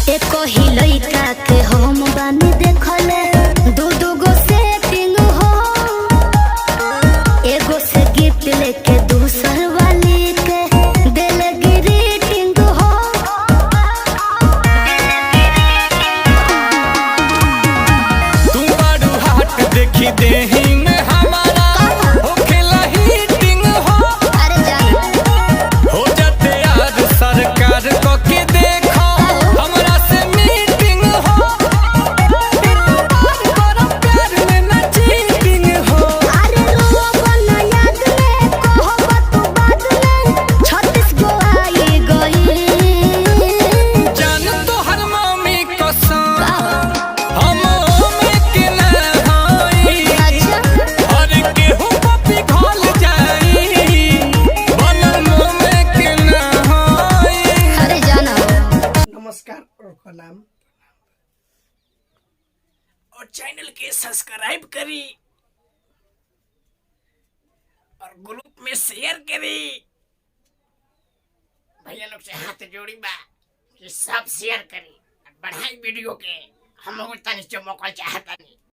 एको ही लइका के हम बानी देखले दू दू गो सेटिंग हो। एगो से गिफ्ट लेके दूसर वाली के दिल ग्रीटिंग हो। तू बारू हाट देखी देही में हमारा हो खेला हीटिंग हो। अरे जान हो जाते यार सरकार को के देखो हमरा से मीटिंग हो। करो प्यार में ना चीटिंग हो। अरे रोवन याद में कहब तू बाद में 36 गो आई गई। जान तो हर मम्मी कसम हम में के ना होई। अच्छा और केहू पपी घोल जाई बनल में के ना होई। अरे जाना नमस्कार और प्रणाम और चैनल के सब्सक्राइब करी और ग्रुप में शेयर करी। भैया लोग से हाथ जोड़ी बा कि सब शेयर करी और बढ़ाई वीडियो के। हम लोग तनी चमकल चाहता नहीं।